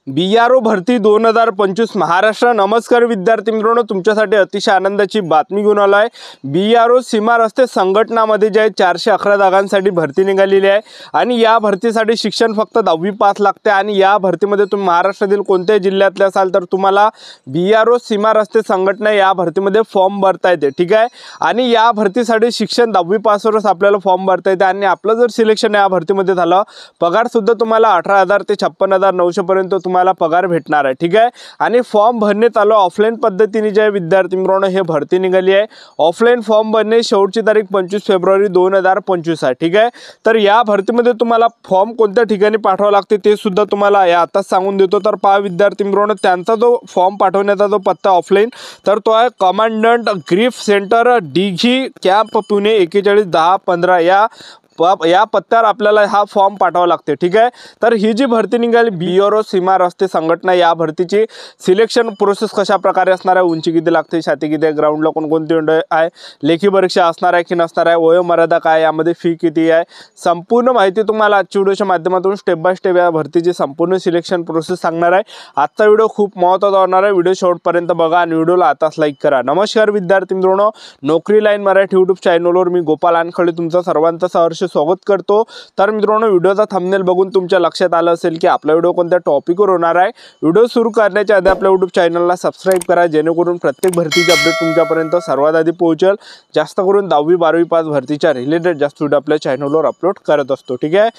BRO भरती 2025 महाराष्ट्र। नमस्कार विद्यार्थी मित्रांनो, तुमच्यासाठी अतिशय आनंदाची बातमी घेऊन आलो आहे। BRO सीमा रस्ते संघटनामध्ये जे 411 जागांसाठी भरती निघालेली आहे आणि या भरतीसाठी शिक्षण फक्त 10वी पास लागते आणि या भरतीमध्ये तुम्ही महाराष्ट्रातील कोणत्याही जिल्ह्यातले असाल तर तुम्हाला BRO सीमा रस्ते संघटना या भरतीमध्ये फॉर्म भरता येते, ठीक आहे। आणि या भरतीसाठी शिक्षण 10वी पासवरच आपल्याला फॉर्म भरता येते आणि आपलं जर सिलेक्शन या भरतीमध्ये झालं, पगार सुद्धा तुम्हाला 18,000 ते 56,900 पर्यंत तुम्हाला पगार भेटणार आहे, ठीक आहे। आणि फॉर्म भरणे चालू ऑफलाईन पद्धतीने जे विद्यार्थी मित्रांनो हे भरती निघाली आहे। ऑफलाईन फॉर्म भरणे शेवटची तारीख 25 फेब्रुवारी 2025 आहे, ठीक आहे। तर या भरतीमध्ये तुम्हाला फॉर्म कोणत्या ठिकाणी पाठवावा लागते ते सुद्धा तुम्हाला या आताच सांगून देतो। तर पहा विद्यार्थी मित्रांनो, त्यांचा जो फॉर्म पाठवण्याचा जो पत्ता ऑफलाईन तर तो आहे commandant grief centre, Dighi camp, Pune 411015 या पत्त्यावर आपल्याला हा फॉर्म पाठवावा लागते, ठीक आहे। तर ही जी भरती निघाली BRO सीमा रस्ते संघटना, या भरतीची सिलेक्शन प्रोसेस कशा प्रकारे असणार आहे, उंची किती लागते, छाती किती आहे, ग्राउंडला कोणकोणती आहे, लेखी परीक्षा असणार आहे की नसणार आहे, वयोमर्यादा काय, यामध्ये फी किती आहे, संपूर्ण माहिती तुम्हाला आजच्या व्हिडिओच्या माध्यमातून स्टेप बाय स्टेप या भरतीची संपूर्ण सिलेक्शन प्रोसेस सांगणार आहे। आजचा व्हिडिओ खूप महत्त्वाचा होणार आहे, व्हिडिओ शेवटपर्यंत बघा आणि व्हिडिओला आताच लाईक करा। नमस्कार विद्यार्थी मित्रांनो, नोकरी लाईन मराठी यूट्यूब चॅनलवर मी गोपाल आनखळे तुमचं सर्वांचं सहर्ष स्वागत करतो। तर मित्रांनो, व्हिडिओचा थंबनेल बघून तुमच्या लक्षात आलं असेल की आपला व्हिडिओ कोणत्या टॉपिकवर होणार आहे। व्हिडिओ सुरू करण्याच्या आधी आपल्या यूट्यूब चॅनलला सबस्क्राइब करा, जेणेकरून प्रत्येक भरतीचे अपडेट तुमच्यापर्यंत सर्वात आधी पोहोचेल। जास्त करून 10वी 12वी पास भरतीच्या रिलेटेड जास्त व्हिडिओ आपल्या चॅनलवर अपलोड करत असतो, ठीक आहे।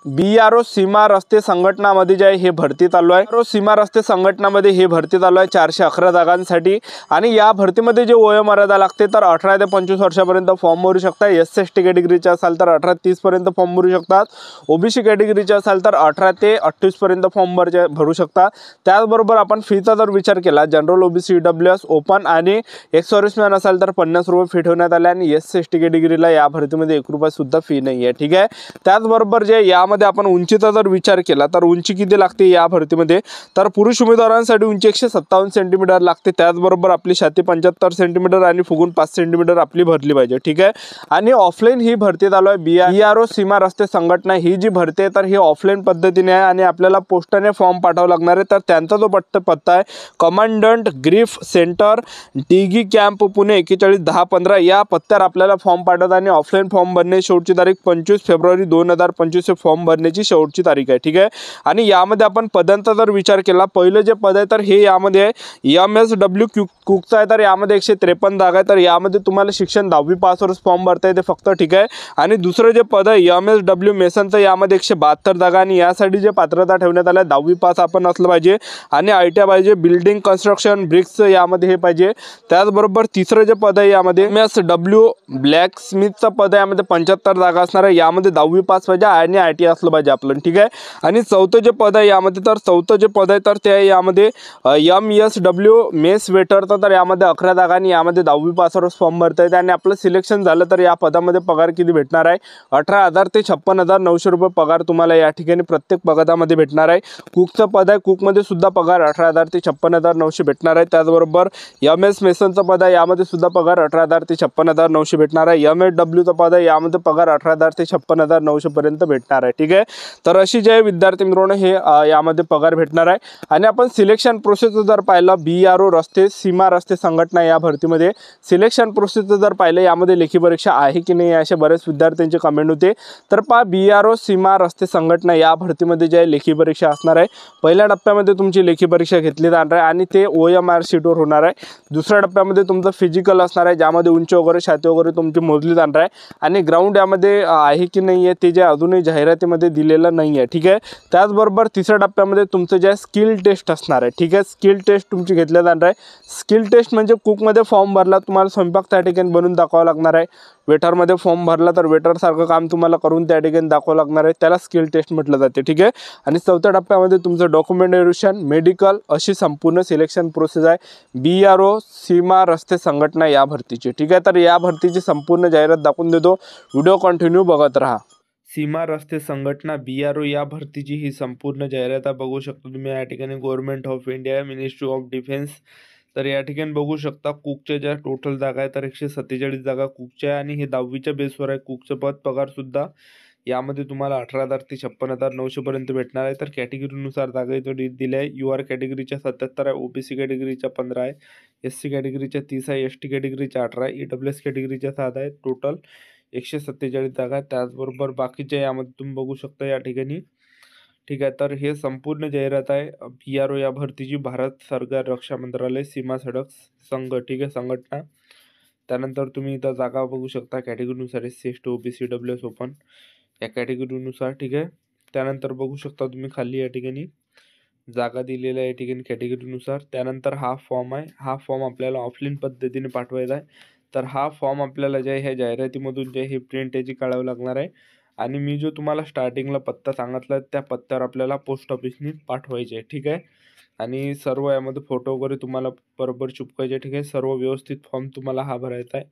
BRO सीमा रस्ते संघटनामध्ये जे आहे हे भरती चालू आहे। BRO सीमा रस्ते संघटनामध्ये हे भरती चालू आहे 411 जागांसाठी आणि या भरतीमध्ये जे वयोमर्यादा लागते तर 18 ते 25 वर्षापर्यंत फॉर्म भरू शकता। SC/ST कॅटेगरीचे असाल तर 18 ते 30 पर्यंत फॉर्म भरू शकतात। OBC कॅटेगरीचे असाल तर 18 ते 28 पर्यंत फॉर्म भरू शकता। त्याचबरोबर आपण फीचा जर विचार केला, जनरल OBC EWS ओपन आणि एक्स सर्व्हिसमॅन असाल तर 50 रुपये फी ठेवण्यात आले आणि SC/ST कॅटेगरीला या भरतीमध्ये 1 रुपया सुद्धा फी नाही आहे, ठीक आहे। त्याचबरोबर जे मध्ये आपण उंचीचा जर विचार केला तर उंची किती लागते या भरतीमध्ये, तर पुरुष उमेदवारांसाठी उंची 157 सेंटीमीटर लागते। त्याचबरोबर आपली छाती 75 सेंटीमीटर आणि फुगून 5 सेंटीमीटर आपली भरली पाहिजे, ठीक आहे। आणि ऑफलाईन ही भरती चालू आहे BRO सीमा रस्ते संघटना। ही जी भरती आहे तर ही ऑफलाईन पद्धतीने आहे आणि आपल्याला पोस्टाने फॉर्म पाठवावा लागणार आहे। तर त्यांचा जो पत्ता आहे commandant grief centre, Dighi camp, Pune 411015 या पत्त्यावर आपल्याला फॉर्म पाठवतात आणि ऑफलाईन फॉर्म भरणे शेवटची तारीख 25 फेब्रुवारी 2025 हे फॉर्म भरण्याची शेवटची तारीख आहे, ठीक आहे। आणि यामध्ये आपण पदांचा जर विचार केला, पहिलं जे पद आहे तर हे यामध्ये MSW कुकचा आहे, तर यामध्ये 153 जागा आहे। तर यामध्ये तुम्हाला शिक्षण 10वी पासवरच फॉर्म भरता येते फक्त, ठीक आहे। आणि दुसरं जे पद आहे MSW मेसनचं, यामध्ये 172 जागा आणि यासाठी जे पात्रता ठेवण्यात आल्या 10वी पास आपण असलं पाहिजे आणि ITI पाहिजे, बिल्डिंग कन्स्ट्रक्शन ब्रिक्स यामध्ये हे पाहिजे। त्याचबरोबर तिसरं जे पद आहे यामध्ये MSW ब्लॅक स्मिथचं पद आहे, यामध्ये 75 जागा असणार आहे। यामध्ये 10वी पास पाहिजे आणि ITI असलं पाहिजे आपलं, ठीक आहे। आणि चौथं जे पद आहे यामध्ये तर ते आहे यामध्ये MSW मेस वेटर, तर यामध्ये 11 जागा आणि यामध्ये 10वी पासवरच फॉर्म भरता येते आणि आपलं सिलेक्शन झालं तर या पदामध्ये पगार किती भेटणार आहे, 18,000 ते 56,900 रुपये पगार तुम्हाला या ठिकाणी प्रत्येक पदामध्ये भेटणार आहे। कुकचं पद आहे, कुकमध्ये सुद्धा पगार 18,000 ते 56,900 भेटणार आहे। त्याचबरोबर MS मेसनचं पद आहे, यामध्ये सुद्धा पगार 18,000 ते 56,900 भेटणार आहे। MSWचं पद आहे, यामध्ये पगार 18,000 ते 56,900 पर्यंत भेटणार आहे, ठीक आहे। तर अशी जे विद्यार्थी मित्रांनो हे यामध्ये पगार भेटणार आहे। आणि आपण सिलेक्शन प्रोसेस जर पाहिलं BRO रस्ते सीमा रस्ते संघटना या भरतीमध्ये सिलेक्शन प्रोसेस जर पाहिलं, यामध्ये लेखी परीक्षा आहे की नाही असे बरेच विद्यार्थ्यांचे कमेंट होते। तर पहा BRO सीमा रस्ते संघटना या भरतीमध्ये जे लेखी परीक्षा असणार आहे, पहिल्या टप्प्यामध्ये तुमची लेखी परीक्षा घेतली जाणार आहे आणि ते OMR शीटवर होणार आहे। दुसऱ्या टप्प्यामध्ये तुमचं फिजिकल असणार आहे, ज्यामध्ये उंची वगैरे छाती वगैरे तुमची मोजली जाणार आहे आणि ग्राउंड यामध्ये आहे की नाही आहे ते जे अजूनही जाहिरातीमध्ये दिलेलं नाही आहे, ठीक आहे। त्याचबरोबर तिसऱ्या टप्प्यामध्ये तुमचं जे स्किल टेस्ट असणार आहे, ठीक आहे। स्किल टेस्ट तुमची घेतल्या जाणार आहे। स्किल टेस्ट म्हणजे कुकमध्ये फॉर्म भरला, तुम्हाला स्वयंपाक त्या ठिकाणी बनवून दाखवावं लागणार आहे। वेटरमध्ये फॉर्म भरला तर वेटरसारखं काम तुम्हाला करून त्या ठिकाणी दाखवावं लागणार आहे, त्याला स्किल टेस्ट म्हटलं जाते, ठीक आहे। आणि चौथ्या टप्प्यामध्ये तुमचं डॉक्युमेंटेशन, मेडिकल अशी संपूर्ण सिलेक्शन प्रोसेस आहे BRO सीमा रस्ते संघटना या भरतीची, ठीक आहे। तर या भरतीची संपूर्ण जाहिरात दाखवून देतो, व्हिडिओ कंटिन्यू बघत राहा। सीमा रस्ते संघटना BRO या भरतीची ही संपूर्ण जाहिरात बघू शकता तुम्ही या ठिकाणी। Government of India, ministry of defence, तर या ठिकाणी बघू शकता कुकच्या ज्या टोटल जागा आहे तर 147 जागा कुकच्या आहे आणि हे 10वीच्या बेसवर आहे कुकचं पद। पगार सुद्धा यामध्ये तुम्हाला 18,000 ते 56,900 भेटणार आहे. तर कॅटेगरीनुसार जागा इथं दिल्या आहे. UR कॅटेगरीच्या 77 आहे, OBC कॅटेगरीच्या 15 आहे, SC कॅटेगरीच्या 30 आहे, ST कॅटेगरीच्या 18 आहे, EWS कॅटेगरीच्या 7 आहे. टोटल 147 जागा आहेत. त्याचबरोबर बाकीच्या यामध्ये तुम्ही बघू शकता या ठिकाणी. ठीक आहे, तर हे संपूर्ण जाहिरात आहे PRO या भरतीची, भारत सरकार रक्षा मंत्रालय सीमा सडक संघ, ठीक आहे, संघटना. त्यानंतर तुम्ही इथं जागा बघू शकता कॅटेगरीनुसार SC ST OBC EWS open या कॅटेगरीनुसार. ठीक आहे, त्यानंतर बघू शकता तुम्ही खाली या ठिकाणी जागा दिलेल्या या ठिकाणी कॅटेगरीनुसार. त्यानंतर हा फॉर्म आहे. हा फॉर्म आपल्याला ऑफलाईन पद्धतीने पाठवायचा आहे. तर हा फॉर्म आपल्याला जे आहे ह्या जाहिरातीमधून जे हे प्रिंट याची काढावं लागणार आहे. आणि मी जो तुम्हाला स्टार्टिंगला पत्ता सांगितला त्या पत्त्यावर आपल्याला पोस्ट ऑफिसनी पाठवायचे आहे. ठीक आहे, आणि सर्व यामध्ये फोटो वगैरे तुम्हाला बरोबर चिपकायचे. ठीक आहे, सर्व व्यवस्थित फॉर्म तुम्हाला हा भरायचा आहे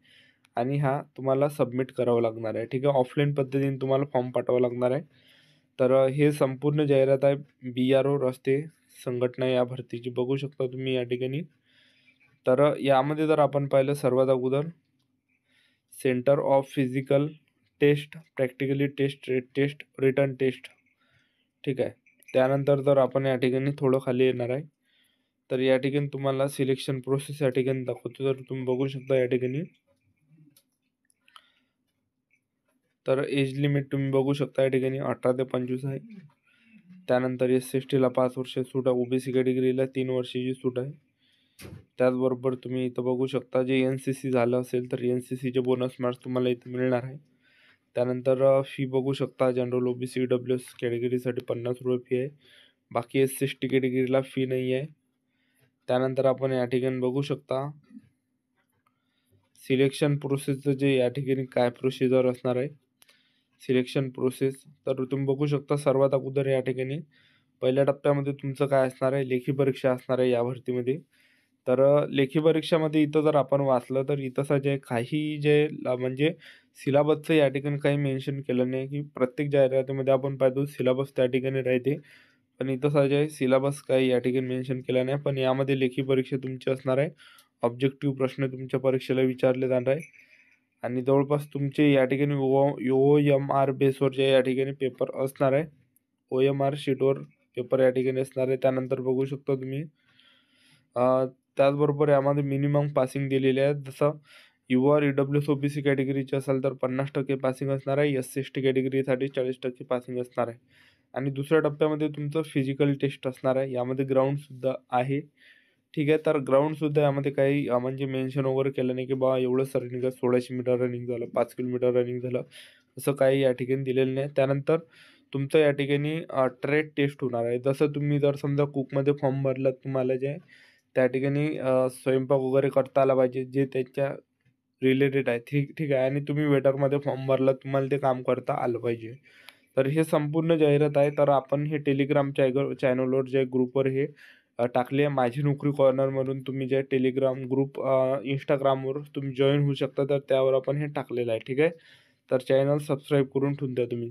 आणि हा तुम्हाला सबमिट करावा लागणार आहे. ठीक आहे, ऑफलाईन पद्धतीने तुम्हाला फॉर्म पाठवावा लागणार आहे. तर हे संपूर्ण जाहिरात आहे BRO रस्ते संघटना या भरतीची, बघू शकता तुम्ही या ठिकाणी. तर यामध्ये जर आपण पाहिलं सर्वात अगोदर centre of physical test, practically test, test, written test. ठीक आहे, त्यानंतर जर आपण या ठिकाणी थोडं खाली येणार आहे तर या ठिकाणी तुम्हाला सिलेक्शन प्रोसेस या ठिकाणी दाखवतो. तर तुम्ही बघू शकता या ठिकाणी. तर एज लिमिट तुम्ही बघू शकता या ठिकाणी 18 ते 25 आहे. त्यानंतर SC STला 5 वर्ष सूट आहे, OBC कॅटेगरीला 3 वर्षाची सूट आहे. त्याचबरोबर तुम्ही इथं बघू शकता जे NCC झालं असेल तर NCCचे बोनस मार्क्स तुम्हाला इथं मिळणार आहे. त्यानंतर फी बघू शकता, जनरल OBC EWS कॅटेगरीसाठी 50 रुपये फी आहे, बाकी SC ST कॅटेगरीला फी नाही आहे. त्यानंतर आपण या ठिकाणी बघू शकता सिलेक्शन प्रोसेसचं जे या ठिकाणी काय प्रोसिजर असणार आहे. सिलेक्शन प्रोसेस तर तुम्ही बघू शकता सर्वात अगोदर या ठिकाणी पहिल्या टप्प्यामध्ये तुमचं काय असणार आहे, लेखी परीक्षा असणार आहे या भरतीमध्ये. तर लेखी परीक्षामध्ये इथं जर आपण वाचलं तर इथं जे काही जे म्हणजे सिलेबसचं या ठिकाणी काही मेन्शन केलं नाही, की प्रत्येक जाहिरातीमध्ये आपण पाहतो सिलेबस त्या ठिकाणी राहते, पण इथं जे सिलेबस काही या ठिकाणी मेन्शन केलं नाही. पण यामध्ये लेखी परीक्षा तुमची असणार आहे. ऑब्जेक्टिव्ह प्रश्न तुमच्या परीक्षेला विचारले जाणार आहे आणि जवळपास तुमचे या ठिकाणी OMR बेसवर जे या ठिकाणी पेपर असणार आहे. OMR शीटवर पेपर या ठिकाणी असणार आहे. त्यानंतर बघू शकता तुम्ही त्याचबरोबर यामध्ये मिनिमम पासिंग दिलेले आहेत. जसं UR EWS OBC कॅटेगरीचे असेल तर 50% पासिंग असणार आहे, SC ST कॅटेगरीसाठी 40% पासिंग असणार आहे. आणि दुसऱ्या टप्प्यामध्ये तुमचं फिजिकल टेस्ट असणार आहे. यामध्ये ग्राउंडसुद्धा आहे. ठीक आहे, तर ग्राउंडसुद्धा यामध्ये काही म्हणजे मेन्शन वगैरे केलं नाही, की बा एवढं रनिंग 1600 मीटर रनिंग झालं, 5 किलोमीटर रनिंग झालं, असं काही या ठिकाणी दिलेलं नाही. त्यानंतर तुमचं या ठिकाणी ट्रेड टेस्ट होणार आहे. जसं तुम्ही जर समजा कुकमध्ये फॉर्म भरला, तुम्हाला जे त्या ठिकाणी स्वयंपाक वगैरे करता आला पाहिजे, जे त्याच्या रिलेटेड आहे. ठीक आहे, आणि तुम्ही वेटरमध्ये फॉर्म भरला, तुम्हाला ते काम करता आलं पाहिजे. तर हे संपूर्ण जाहिरात आहे. तर आपण हे टेलिग्राम चॅनलवर जे ग्रुपवर हे टाकले आहे, माझी नोकरी कॉर्नरमधून तुम्ही जे टेलिग्राम ग्रुप इंस्टाग्रामवर तुम्ही जॉईन होऊ शकता. तर त्यावर आपण हे टाकलेलं आहे. ठीक आहे, तर चॅनल सबस्क्राईब करून ठेवून द्या तुम्ही.